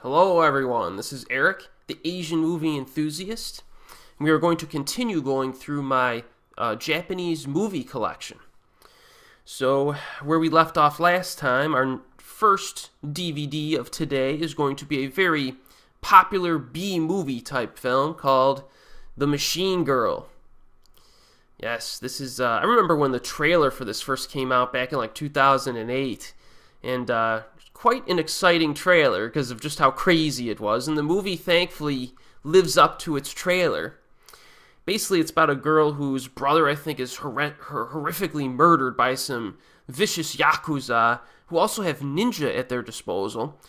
Hello everyone, this is Erik, the Asian movie enthusiast. We are going to continue going through my Japanese movie collection. So, where we left off last time, our first DVD of today is going to be a very popular B-movie type film called The Machine Girl. Yes, this is, I remember when the trailer for this first came out back in like 2008, and quite an exciting trailer because of just how crazy it was, and the movie thankfully lives up to its trailer. Basically, it's about a girl whose brother, I think, is horrifically murdered by some vicious yakuza who also have ninja at their disposal,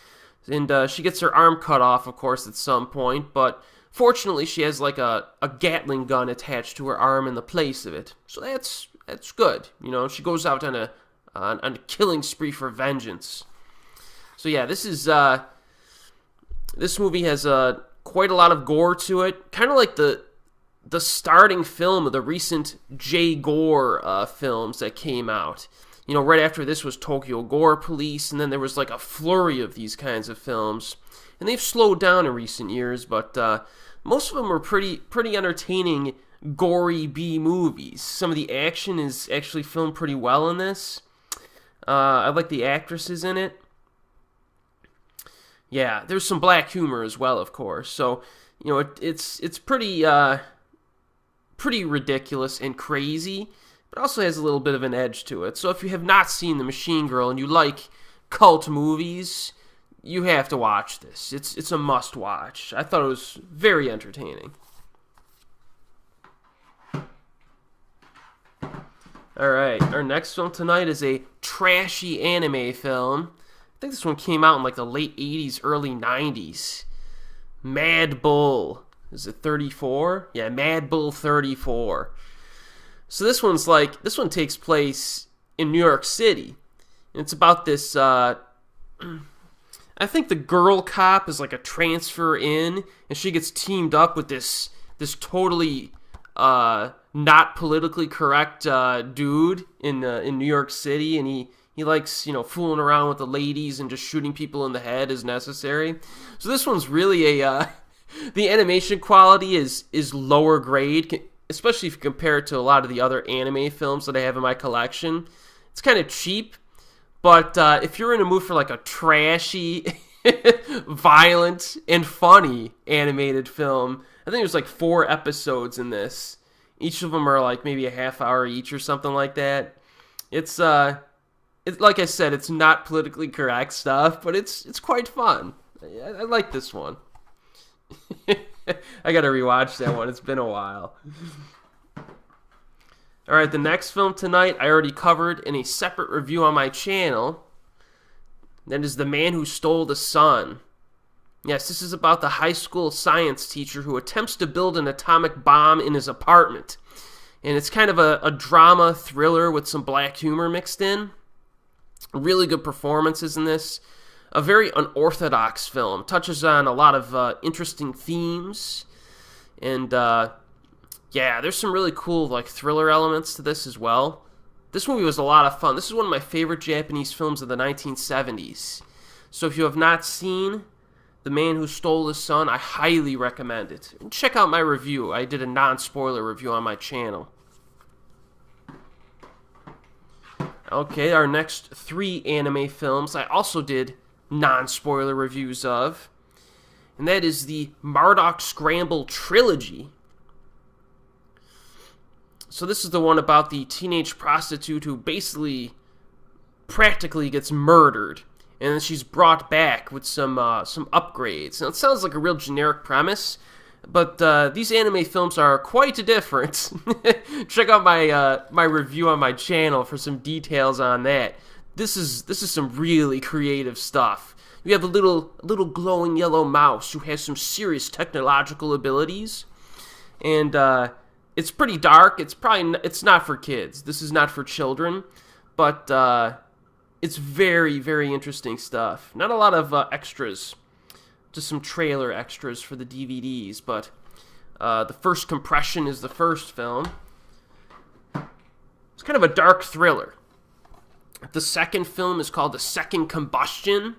and she gets her arm cut off, of course, at some point, but fortunately she has like a Gatling gun attached to her arm in the place of it, so that's good. You know, she goes out on a killing spree for vengeance. So yeah, this movie has quite a lot of gore to it, kind of like the starting film of the recent J. Gore films that came out. You know, right after this was Tokyo Gore Police, and then there was like a flurry of these kinds of films, and they've slowed down in recent years, but most of them are pretty entertaining, gory B movies. Some of the action is actually filmed pretty well in this. I like the actresses in it. Yeah, there's some black humor as well, of course. So, you know, it's pretty ridiculous and crazy, but also has a little bit of an edge to it. So if you have not seen The Machine Girl and you like cult movies, you have to watch this. It's a must-watch. I thought it was very entertaining. Alright, our next film tonight is a trashy anime film. I think this one came out in like the late 80s, early 90s. Mad Bull. Is it 34? Yeah, Mad Bull 34. So this one takes place in New York City. And it's about this, I think the girl cop is like a transfer in, and she gets teamed up with this totally not politically correct dude in New York City, and he likes, you know, fooling around with the ladies and just shooting people in the head as necessary. So this one's really the animation quality is lower grade, especially if you compare it to a lot of the other anime films that I have in my collection. It's kind of cheap, but if you're in a mood for like a trashy, violent, and funny animated film, I think there's like 4 episodes in this. Each of them are like maybe a half hour each or something like that. It's like I said, it's not politically correct stuff, but it's quite fun. I like this one. I gotta rewatch that one. It's been a while. Alright, the next film tonight I already covered in a separate review on my channel. That is The Man Who Stole the Sun. Yes, this is about the high school science teacher who attempts to build an atomic bomb in his apartment. And it's kind of a drama thriller with some black humor mixed in. Really good performances in this. A very unorthodox film. Touches on a lot of interesting themes. And, yeah, there's some really cool like thriller elements to this as well. This movie was a lot of fun. This is one of my favorite Japanese films of the 1970s. So if you have not seen The Man Who Stole the Sun, I highly recommend it. And check out my review. I did a non-spoiler review on my channel. Okay, our next 3 anime films I also did non-spoiler reviews of, and that is the Mardock Scramble Trilogy. So this is the one about the teenage prostitute who basically practically gets murdered, and then she's brought back with some upgrades. Now it sounds like a real generic premise, but these anime films are quite different. Check out my review on my channel for some details on that. This is some really creative stuff. You have a little glowing yellow mouse who has some serious technological abilities, and it's pretty dark. It's not for kids. This is not for children, but it's very, very interesting stuff. Not a lot of extras. Just some trailer extras for the DVDs, but the first compression is the first film. It's kind of a dark thriller. The second film is called The Second Combustion.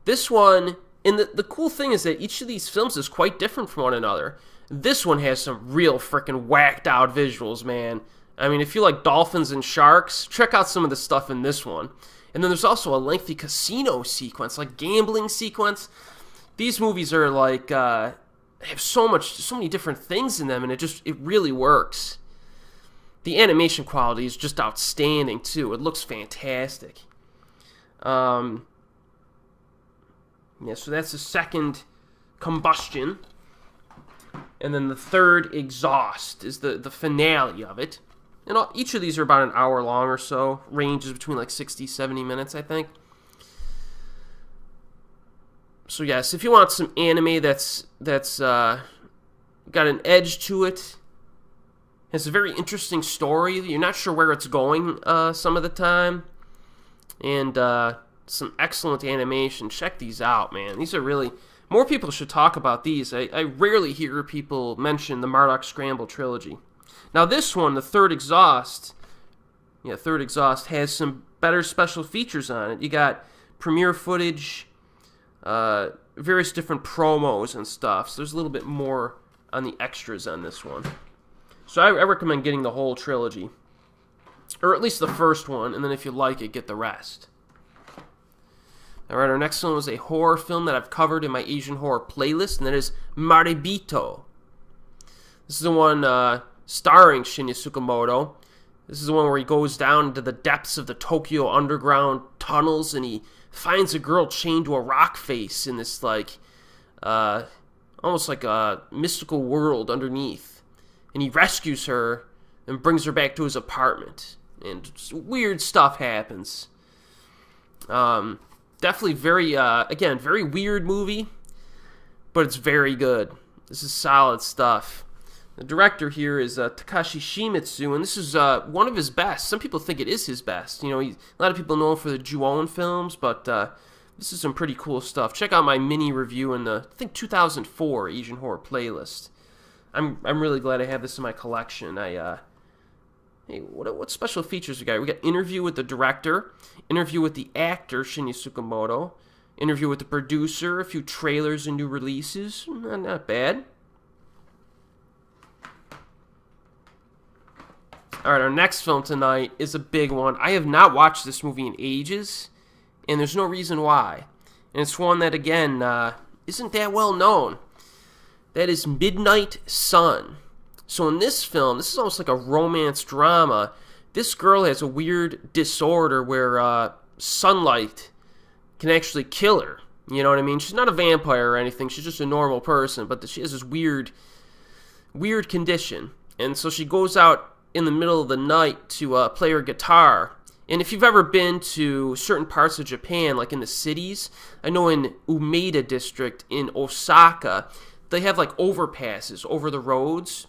This one And the cool thing is that each of these films is quite different from one another. This one has some real freaking whacked out visuals, man. I mean, if you like dolphins and sharks, check out some of the stuff in this one. And then there's also a lengthy casino sequence, like gambling sequence. These movies are like, have so many different things in them, and it really works. The animation quality is just outstanding, too. It looks fantastic. Yeah, so that's the Second Combustion. And then the third, Exhaust, is the finale of it. And each of these are about an hour long or so. Ranges between like 60, 70 minutes, I think. So yes, if you want some anime that's got an edge to it, has a very interesting story. You're not sure where it's going some of the time. And some excellent animation. Check these out, man. These are really... More people should talk about these. I rarely hear people mention the Mardock Scramble trilogy. Now this one, the Third Exhaust, has some better special features on it. You got premiere footage, various different promos and stuff. So there's a little bit more on the extras on this one. So I recommend getting the whole trilogy. Or at least the first one, and then if you like it, get the rest. Alright, our next one was a horror film that I've covered in my Asian horror playlist, and that is Marebito. This is the one starring Shinya Tsukamoto. This is the one where he goes down into the depths of the Tokyo underground tunnels, and he finds a girl chained to a rock face in this, like, almost like a mystical world underneath. And he rescues her and brings her back to his apartment. And weird stuff happens. Definitely very, again, very weird movie, but it's very good. This is solid stuff. The director here is Takashi Shimizu, and this is one of his best. Some people think it is his best. You know, a lot of people know him for the Ju-On films, but this is some pretty cool stuff. Check out my mini review in the, I think, 2004 Asian horror playlist. I'm really glad I have this in my collection. Hey, what special features we got? We got interview with the director, interview with the actor, Shinya Tsukamoto, interview with the producer, a few trailers and new releases. Not bad. Alright, our next film tonight is a big one. I have not watched this movie in ages, and there's no reason why. And it's one that, again, isn't that well known. That is Midnight Sun. So in this film, this is almost like a romance drama. This girl has a weird disorder where sunlight can actually kill her. You know what I mean? She's not a vampire or anything. She's just a normal person. But she has this weird condition. And so she goes out in the middle of the night to play her guitar. And if you've ever been to certain parts of Japan, like in the cities, I know in Umeda district in Osaka, they have like overpasses over the roads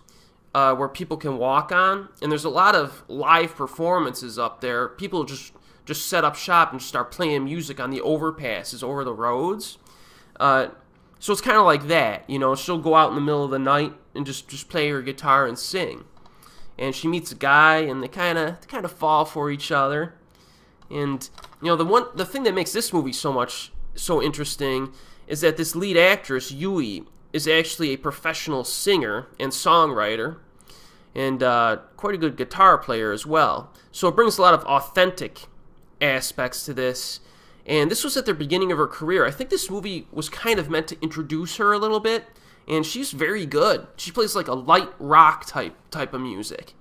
where people can walk on, and there's a lot of live performances up there. People just set up shop and just start playing music on the overpasses over the roads. So it's kind of like that, you know. She'll go out in the middle of the night and just play her guitar and sing. And she meets a guy, and they kind of fall for each other. And you know, the thing that makes this movie so interesting is that this lead actress Yui is actually a professional singer and songwriter, and quite a good guitar player as well. So it brings a lot of authentic aspects to this. And this was at the beginning of her career. I think this movie was kind of meant to introduce her a little bit, and she's very good. She plays like a light rock type of music.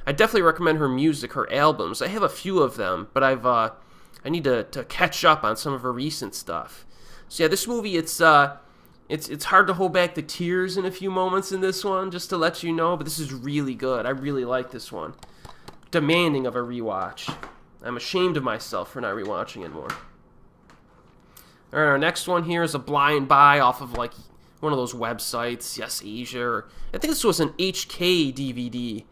I definitely recommend her music, her albums. I have a few of them, but I need to catch up on some of her recent stuff. So yeah, this movie, it's hard to hold back the tears in a few moments in this one, just to let you know, but this is really good. I really like this one. Demanding of a rewatch. I'm ashamed of myself for not rewatching it more. Alright, our next one here is a blind buy off of like one of those websites, Yes Asia, or I think this was an HK DVD,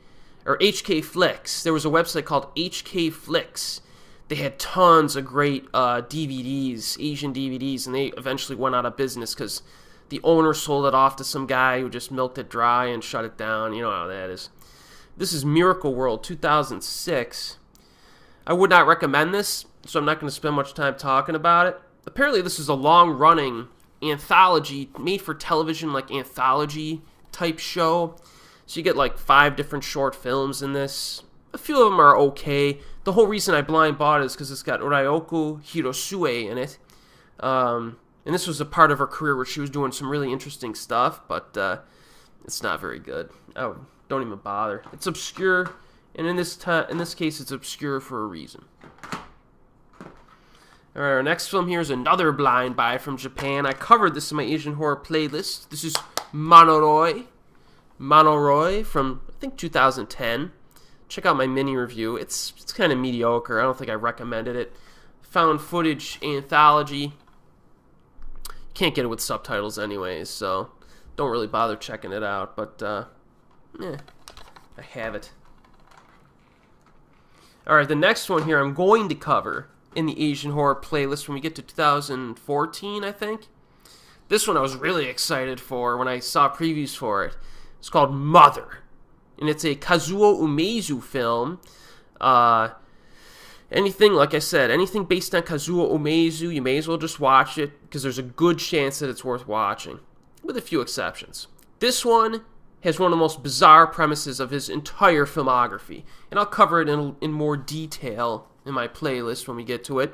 or HK Flicks. There was a website called HK Flicks. They had tons of great DVDs, Asian DVDs, and they eventually went out of business because the owner sold it off to some guy who just milked it dry and shut it down. You know how that is. This is Miracle World 2006. I would not recommend this, so I'm not going to spend much time talking about it. Apparently this is a long-running anthology, made for television, like anthology type show. So you get like 5 different short films in this. A few of them are okay. The whole reason I blind bought it is because it's got Ryoko Hirosue in it. And this was a part of her career where she was doing some really interesting stuff, but it's not very good. Oh, don't even bother. It's obscure, and in this case, it's obscure for a reason. All right, our next film here is another blind buy from Japan. I covered this in my Asian horror playlist. This is Monoroi from, I think, 2010. Check out my mini review. It's kind of mediocre. I don't think I recommended it. Found footage anthology. Can't get it with subtitles anyways, so don't really bother checking it out. But I have it. All right, the next one here I'm going to cover in the Asian horror playlist when we get to 2014, I think. This one I was really excited for when I saw previews for it. It's called Mother, and it's a Kazuo Umezu film. Anything, like I said, anything based on Kazuo Umezu, you may as well just watch it, because there's a good chance that it's worth watching, with a few exceptions. This one has one of the most bizarre premises of his entire filmography, and I'll cover it in more detail in my playlist when we get to it.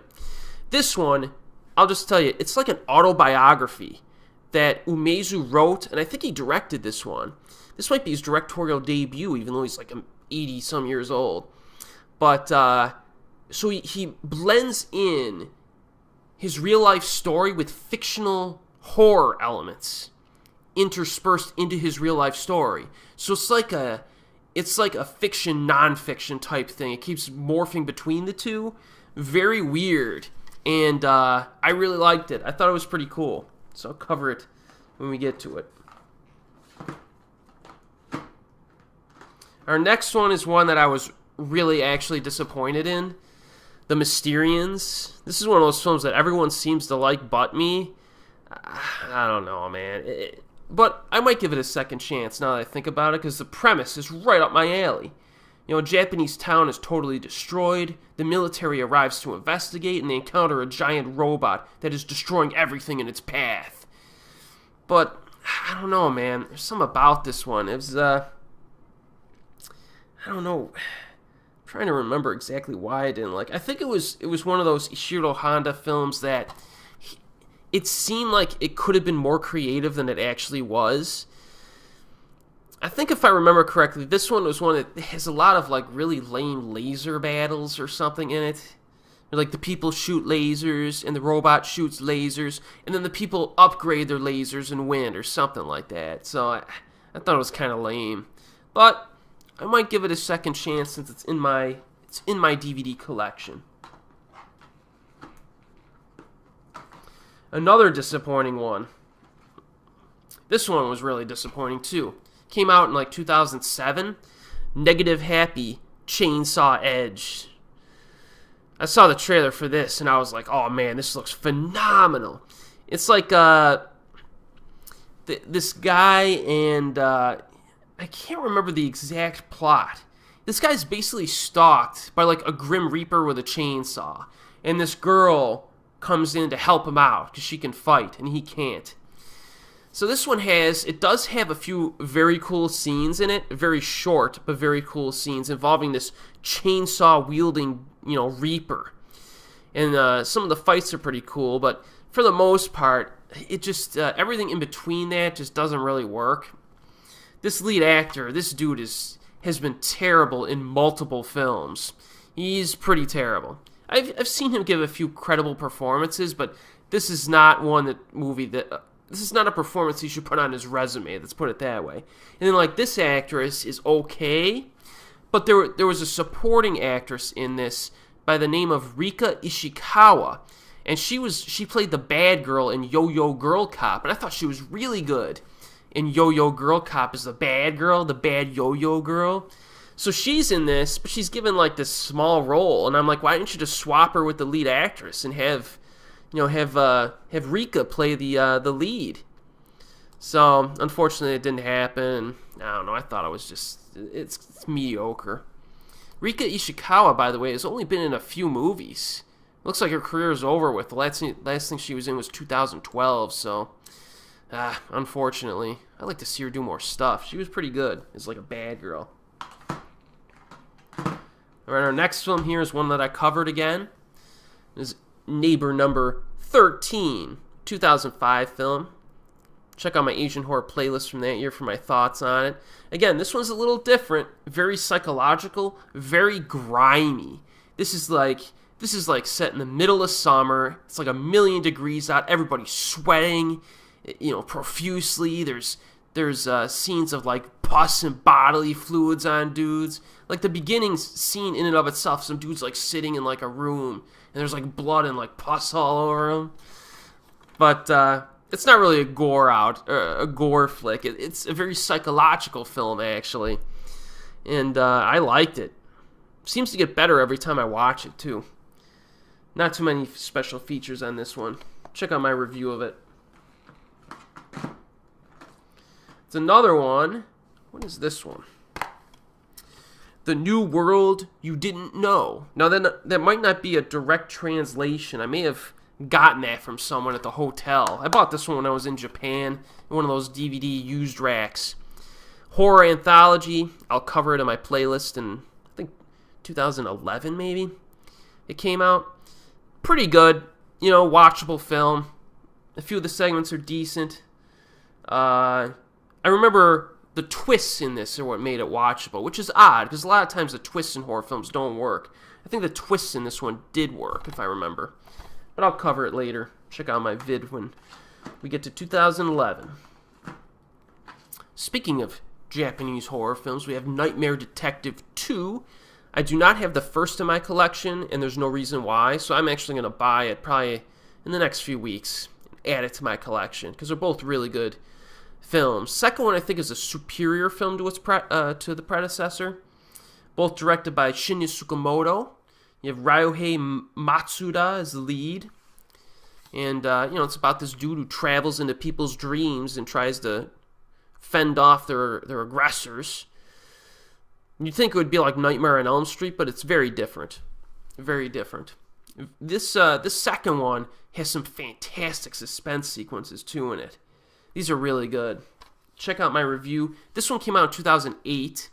This one, I'll just tell you, it's like an autobiography that Umezu wrote, and I think he directed this one. This might be his directorial debut, even though he's like 80-some years old. But, so he blends in his real-life story with fictional horror elements interspersed into his real-life story. So it's like a fiction, non-fiction type thing. It keeps morphing between the two. Very weird. And I really liked it. I thought it was pretty cool. So I'll cover it when we get to it. Our next one is one that I was really actually disappointed in. The Mysterians. This is one of those films that everyone seems to like but me. I don't know, man. But I might give it a second chance now that I think about it, because the premise is right up my alley. You know, a Japanese town is totally destroyed. The military arrives to investigate, and they encounter a giant robot that is destroying everything in its path. But, I don't know, man. There's something about this one. It was, I don't know. I'm trying to remember exactly why I didn't like it. I think it was one of those Ishiro Honda films that it seemed like it could have been more creative than it actually was. I think if I remember correctly, this one was one that has a lot of like really lame laser battles or something in it. Like the people shoot lasers and the robot shoots lasers, and then the people upgrade their lasers and win or something like that. So I thought it was kind of lame. But I might give it a second chance since it's in my DVD collection. Another disappointing one. This one was really disappointing too. Came out in like 2007. Negative Happy Chainsaw Edge. I saw the trailer for this and I was like, oh man, this looks phenomenal. It's like this guy and I can't remember the exact plot. This guy's basically stalked by like a Grim Reaper with a chainsaw, and this girl comes in to help him out because she can fight and he can't. So this one does have a few very cool scenes in it, very short but very cool scenes involving this chainsaw wielding, Reaper. And some of the fights are pretty cool, but for the most part, it just everything in between that just doesn't really work. This lead actor, this dude has been terrible in multiple films. He's pretty terrible. I've seen him give a few credible performances, but this is not this is not a performance he should put on his resume. Let's put it that way. And then like this actress is okay, but there was a supporting actress in this by the name of Rika Ishikawa, and she played the bad girl in Yoyo Girl Cop, and I thought she was really good. In Yoyo Girl Cop is the bad girl, the bad yo-yo girl. So she's in this, but she's given like this small role, and I'm like, why didn't you just swap her with the lead actress and have Rika play the lead? So unfortunately, it didn't happen. I don't know. I thought it was just it's mediocre. Rika Ishikawa, by the way, has only been in a few movies. Looks like her career is over with. The last thing she was in was 2012, so unfortunately. I'd like to see her do more stuff. She was pretty good as like a bad girl. Alright, our next film here is one that I covered again. It is Neighbor Number 13, 2005 film. Check out my Asian horror playlist from that year for my thoughts on it. Again, this one's a little different, very psychological, very grimy. This is like set in the middle of summer. It's like 1,000,000 degrees out. Everybody's sweating, profusely. There's scenes of like pus and bodily fluids on dudes. Like the beginning scene in and of itself, some dude's like sitting in like a room and there's like blood and like pus all over him. But it's not really a gore flick. It's a very psychological film, actually. And I liked it. Seems to get better every time I watch it, too. Not too many special features on this one. Check out my review of it. It's another one. What is this one? The New World You Didn't Know. Now, that might not be a direct translation. I may have gotten that from someone at the hotel. I bought this one when I was in Japan, in one of those DVD used racks. Horror anthology. I'll cover it in my playlist in, I think, 2011 maybe. It came out. Pretty good, watchable film. A few of the segments are decent. I remember the twists in this are what made it watchable, which is odd, because a lot of times the twists in horror films don't work. I think the twists in this one did work, if I remember. But I'll cover it later. Check out my vid when we get to 2011. Speaking of Japanese horror films, we have Nightmare Detective 2. I do not have the first in my collection, and there's no reason why, so I'm actually going to buy it probably in the next few weeks and add it to my collection, because they're both really good films. Second one, I think, is a superior film to the predecessor. Both directed by Shinya Tsukamoto. You have Ryohei Matsuda as the lead. And, it's about this dude who travels into people's dreams and tries to fend off their aggressors. You'd think it would be like Nightmare on Elm Street, but it's very different. Very different. This second one has some fantastic suspense sequences, too, in it. These are really good. Check out my review. This one came out in 2008.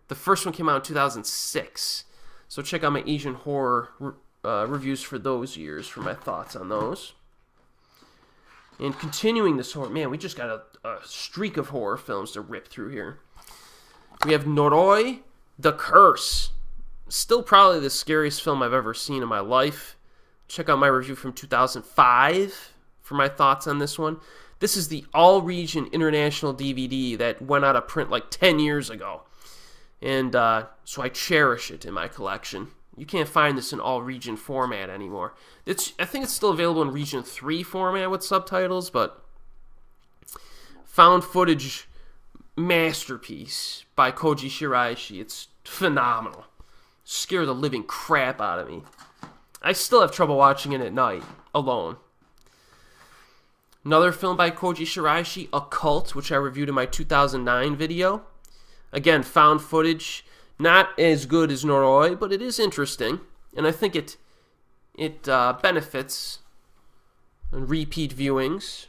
The first one came out in 2006. So check out my Asian horror reviews for those years for my thoughts on those. And continuing this horror, man, we just got a streak of horror films to rip through here. We have Noroi, The Curse. Still probably the scariest film I've ever seen in my life. Check out my review from 2005 for my thoughts on this one. This is the all-region international DVD that went out of print like 10 years ago. And so I cherish it in my collection. You can't find this in all-region format anymore. I think it's still available in Region 3 format with subtitles, but found footage masterpiece by Koji Shiraishi. It's phenomenal. Scared the living crap out of me. I still have trouble watching it at night, alone. Another film by Koji Shiraishi, Occult, which I reviewed in my 2009 video. Again, found footage, not as good as Noroi, but it is interesting, and I think it benefits on repeat viewings.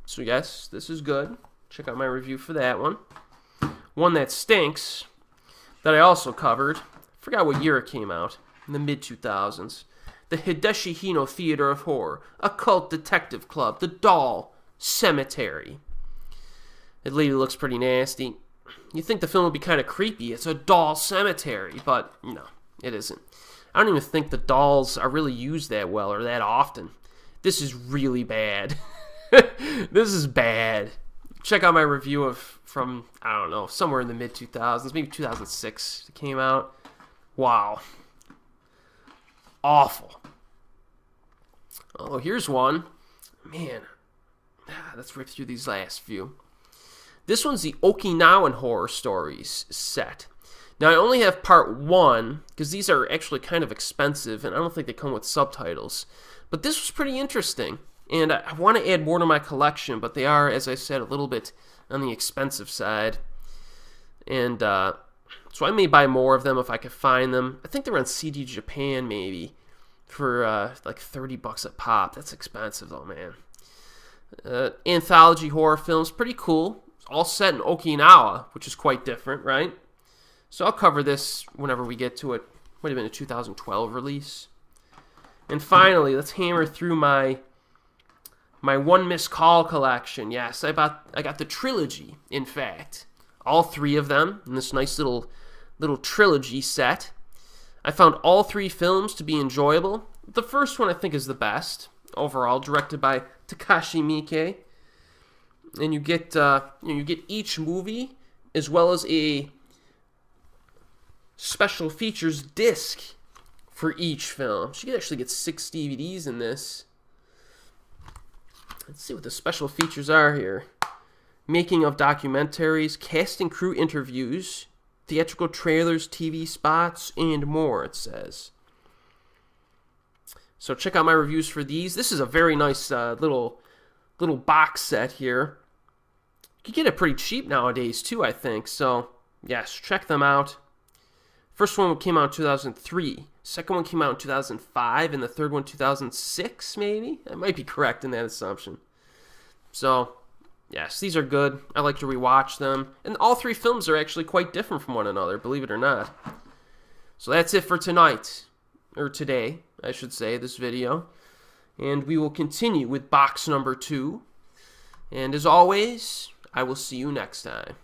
So yes, this is good. Check out my review for that one. One that stinks, that I also covered. I forgot what year it came out, in the mid-2000s. The Hideshi Hino Theater of Horror, Occult Detective Club, The Doll, Cemetary. That lady looks pretty nasty. You'd think the film would be kind of creepy. It's a doll cemetery, but no, it isn't. I don't even think the dolls are really used that well or that often. This is really bad. This is bad. Check out my review from, I don't know, somewhere in the mid-2000s, maybe 2006 it came out. Wow. Awful. Oh, here's one. Man, let's rip through these last few. This one's the Okinawan Horror Stories set. Now, I only have part 1, because these are actually kind of expensive, and I don't think they come with subtitles. But this was pretty interesting, and I want to add more to my collection, but they are, as I said, a little bit on the expensive side. And so I may buy more of them if I can find them. I think they're on CD Japan, maybe. for like $30 a pop. That's expensive though, man. Anthology horror films, pretty cool. All set in Okinawa, which is quite different, right? So I'll cover this whenever we get to it. Might have been a 2012 release. And finally, let's hammer through my One Missed Call collection. Yes, I got the Trilogy, in fact. All three of them in this nice little trilogy set. I found all three films to be enjoyable. The first one I think is the best overall, directed by Takashi Miike. And you get each movie as well as a special features disc for each film. So you can actually get 6 DVDs in this. Let's see what the special features are here. Making of documentaries, cast and crew interviews, theatrical trailers, TV spots, and more, it says. So check out my reviews for these. This is a very nice little box set here. You can get it pretty cheap nowadays too, I think. So yes, check them out. First one came out in 2003. Second one came out in 2005, and the third one 2006, maybe? I might be correct in that assumption. So yes, these are good. I like to rewatch them. And all three films are actually quite different from one another, believe it or not. So that's it for tonight. Or today, I should say, this video. And we will continue with box number 2. And as always, I will see you next time.